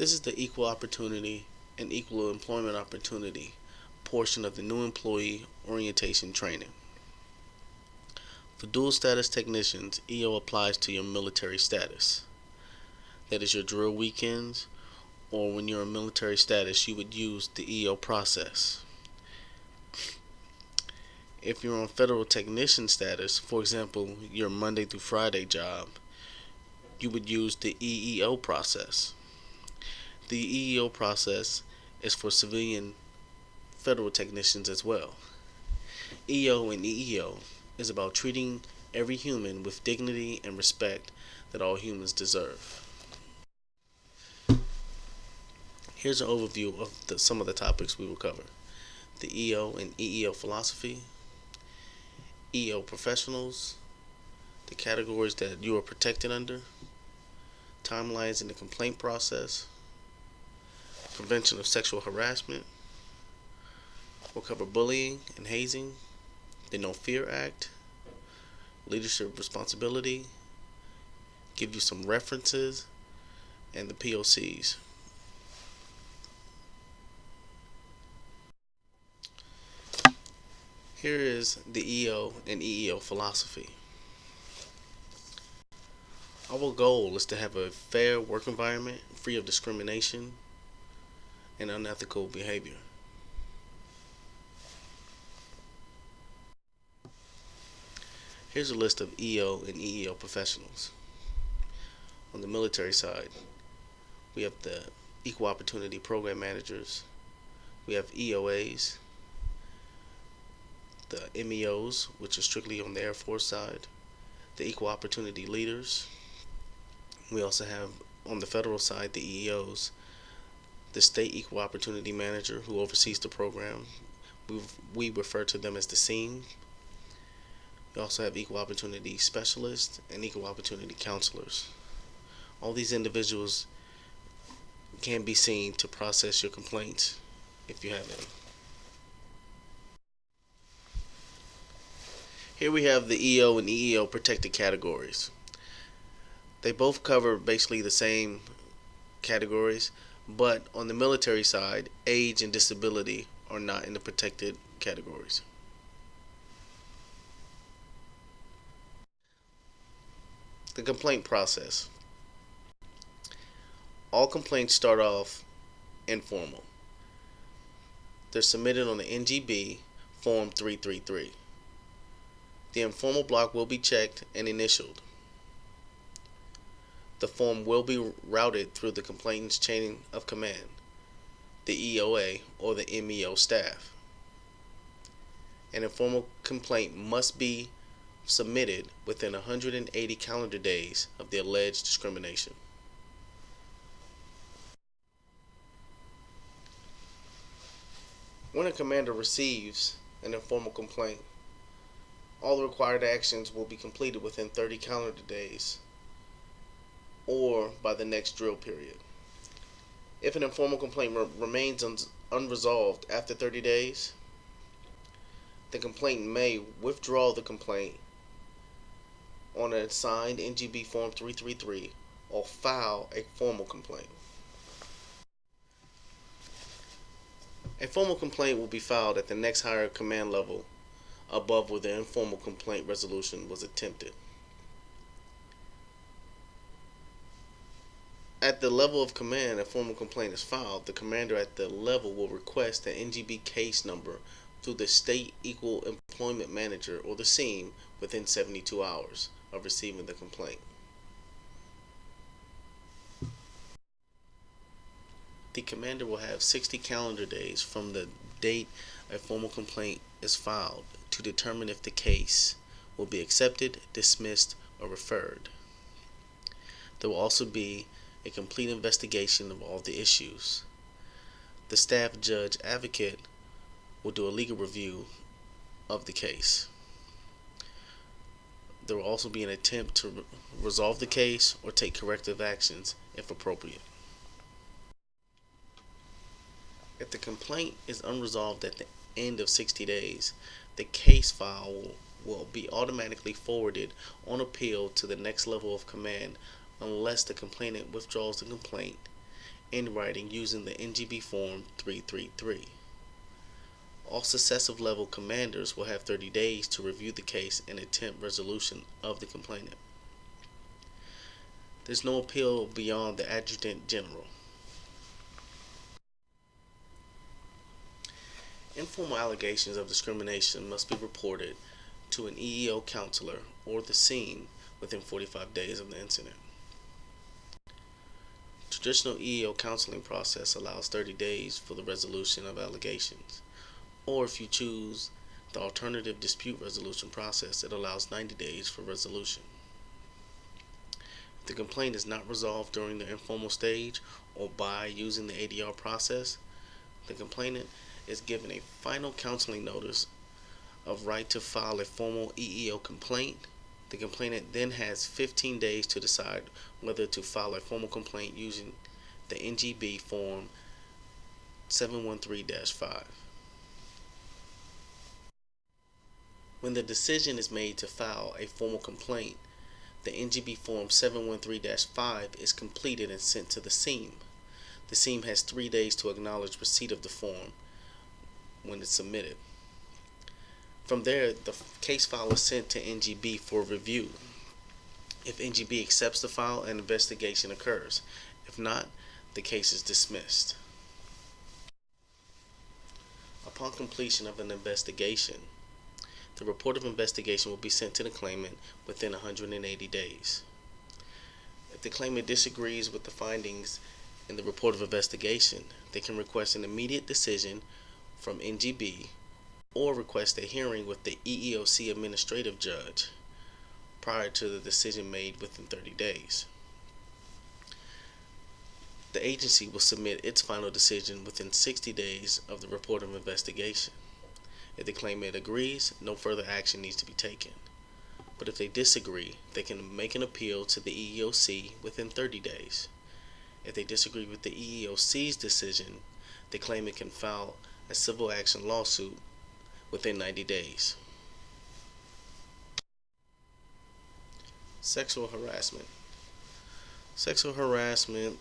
This is the equal opportunity and equal employment opportunity portion of the new employee orientation training. For dual status technicians, EEO applies to your military status. That is your drill weekends, or when you're in military status, you would use the EEO process. If you're on federal technician status, for example, your Monday through Friday job, you would use the EEO process. The EEO process is for civilian federal technicians as well. EO and EEO is about treating every human with dignity and respect that all humans deserve. Here's an overview of some of the topics we will cover: the EO and EEO philosophy, EEO professionals, the categories that you are protected under, timelines in the complaint process, prevention of sexual harassment. We'll cover bullying and hazing, the No Fear Act, leadership responsibility, give you some references, and the POCs. Here is the EO and EEO philosophy. Our goal is to have a fair work environment free of discrimination and unethical behavior. Here's a list of EO and EEO professionals. On the military side, we have the Equal Opportunity Program Managers, we have EOAs, the MEOs, which are strictly on the Air Force side, the Equal Opportunity Leaders. We also have on the federal side the EEOs, the State Equal Opportunity Manager who oversees the program. We refer to them as the SEAM. We also have Equal Opportunity Specialists and Equal Opportunity Counselors. All these individuals can be seen to process your complaints if you have any. Here we have the EO and EEO protected categories. They both cover basically the same categories, but on the military side, age and disability are not in the protected categories. The complaint process. All complaints start off informal. They're submitted on the NGB Form 333. The informal block will be checked and initialed. The form will be routed through the complainant's chain of command, the EOA or the MEO staff. An informal complaint must be submitted within 180 calendar days of the alleged discrimination. When a commander receives an informal complaint, all the required actions will be completed within 30 calendar days or by the next drill period. If an informal complaint remains unresolved after 30 days, the complainant may withdraw the complaint on a signed NGB Form 333 or file a formal complaint. A formal complaint will be filed at the next higher command level above where the informal complaint resolution was attempted. At the level of command a formal complaint is filed, the commander at the level will request the NGB case number through the State Equal Employment Manager or the SEAM within 72 hours of receiving the complaint. The commander will have 60 calendar days from the date a formal complaint is filed to determine if the case will be accepted, dismissed, or referred. There will also be a complete investigation of all the issues. The staff judge advocate will do a legal review of the case. There will also be an attempt to resolve the case or take corrective actions if appropriate. If the complaint is unresolved at the end of 60 days, the case file will be automatically forwarded on appeal to the next level of command unless the complainant withdraws the complaint in writing using the NGB Form 333. All successive level commanders will have 30 days to review the case and attempt resolution of the complainant. There's no appeal beyond the Adjutant General. Informal allegations of discrimination must be reported to an EEO counselor or the scene within 45 days of the incident. Traditional EEO counseling process allows 30 days for the resolution of allegations, or if you choose the alternative dispute resolution process, it allows 90 days for resolution. If the complaint is not resolved during the informal stage or by using the ADR process, the complainant is given a final counseling notice of right to file a formal EEO complaint. The complainant then has 15 days to decide whether to file a formal complaint using the NGB Form 713-5. When the decision is made to file a formal complaint, the NGB Form 713-5 is completed and sent to the SEAM. The SEAM has 3 days to acknowledge receipt of the form when it's submitted. From there, the case file is sent to NGB for review. If NGB accepts the file, an investigation occurs. If not, the case is dismissed. Upon completion of an investigation, the report of investigation will be sent to the claimant within 180 days. If the claimant disagrees with the findings in the report of investigation, they can request an immediate decision from NGB or request a hearing with the EEOC administrative judge prior to the decision made within 30 days. The agency will submit its final decision within 60 days of the report of investigation. If the claimant agrees, no further action needs to be taken. But if they disagree, they can make an appeal to the EEOC within 30 days. If they disagree with the EEOC's decision, the claimant can file a civil action lawsuit within 90 days. Sexual harassment. Sexual harassment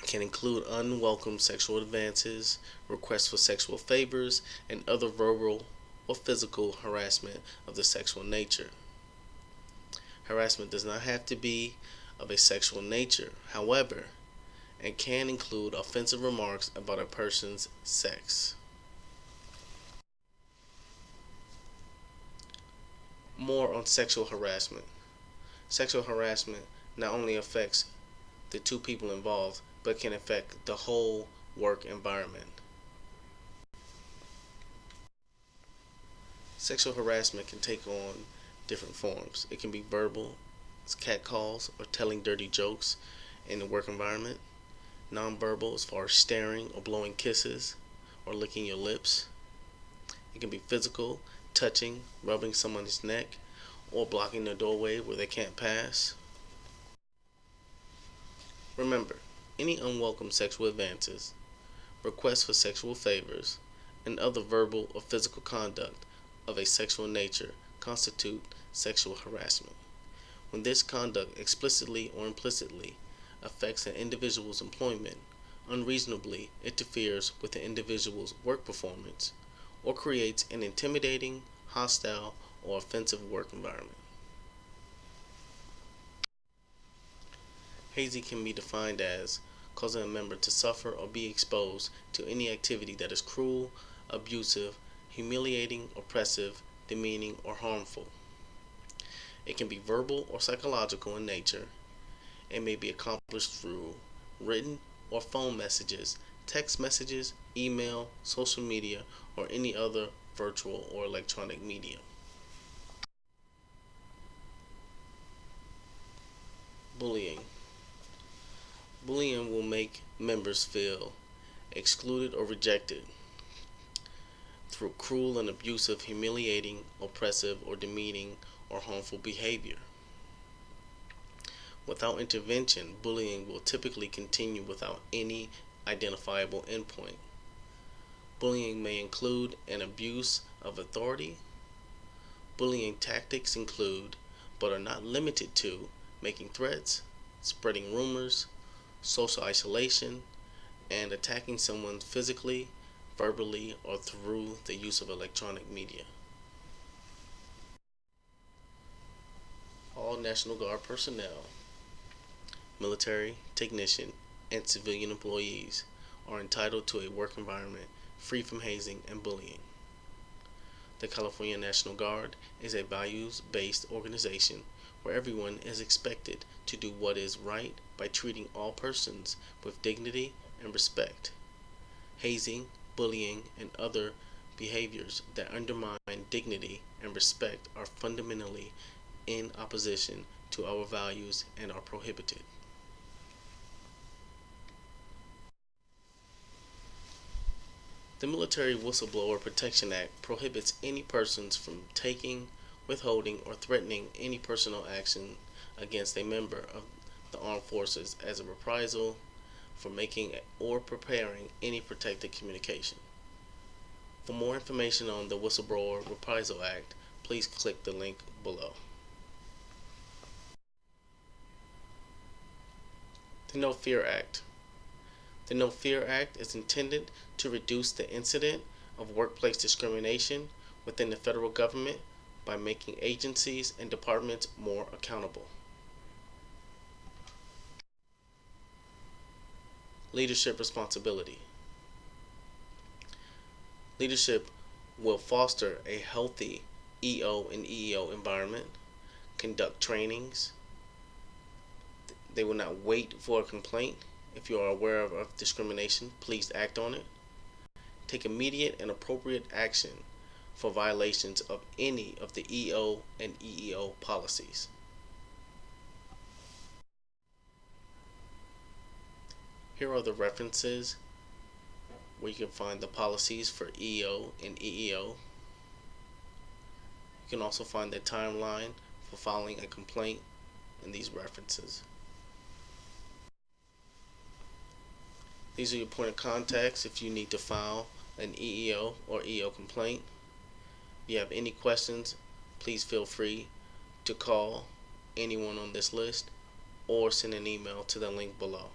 can include unwelcome sexual advances, requests for sexual favors, and other verbal or physical harassment of the sexual nature. Harassment does not have to be of a sexual nature, however, and can include offensive remarks about a person's sex. More on sexual harassment. Sexual harassment not only affects the two people involved, but can affect the whole work environment. Sexual harassment can take on different forms. It can be verbal, as catcalls or telling dirty jokes in the work environment. Nonverbal, as far as staring or blowing kisses or licking your lips. It can be physical, touching, rubbing someone's neck, or blocking their doorway where they can't pass. Remember, any unwelcome sexual advances, requests for sexual favors, and other verbal or physical conduct of a sexual nature constitute sexual harassment. When this conduct explicitly or implicitly affects an individual's employment, unreasonably interferes with the individual's work performance, or creates an intimidating, hostile, or offensive work environment. Hazing can be defined as causing a member to suffer or be exposed to any activity that is cruel, abusive, humiliating, oppressive, demeaning, or harmful. It can be verbal or psychological in nature. It may be accomplished through written or phone messages, text messages, email, social media, or any other virtual or electronic medium. Bullying. Bullying will make members feel excluded or rejected through cruel and abusive, humiliating, oppressive, or demeaning or harmful behavior. Without intervention, bullying will typically continue without any identifiable endpoint. Bullying may include an abuse of authority. Bullying tactics include, but are not limited to, making threats, spreading rumors, social isolation, and attacking someone physically, verbally, or through the use of electronic media. All National Guard personnel, military, technician, and civilian employees are entitled to a work environment free from hazing and bullying. The California National Guard is a values-based organization where everyone is expected to do what is right by treating all persons with dignity and respect. Hazing, bullying, and other behaviors that undermine dignity and respect are fundamentally in opposition to our values and are prohibited. The Military Whistleblower Protection Act prohibits any persons from taking, withholding, or threatening any personal action against a member of the armed forces as a reprisal for making or preparing any protected communication. For more information on the Whistleblower Reprisal Act, please click the link below. The No Fear Act. The No Fear Act is intended to reduce the incident of workplace discrimination within the federal government by making agencies and departments more accountable. Leadership responsibility. Leadership will foster a healthy EO and EEO environment, conduct trainings. They will not wait for a complaint. If you are aware of discrimination, please act on it. Take immediate and appropriate action for violations of any of the EO and EEO policies. Here are the references where you can find the policies for EO and EEO. You can also find the timeline for filing a complaint in these references. These are your point of contacts if you need to file an EEO or EO complaint. If you have any questions, please feel free to call anyone on this list or send an email to the link below.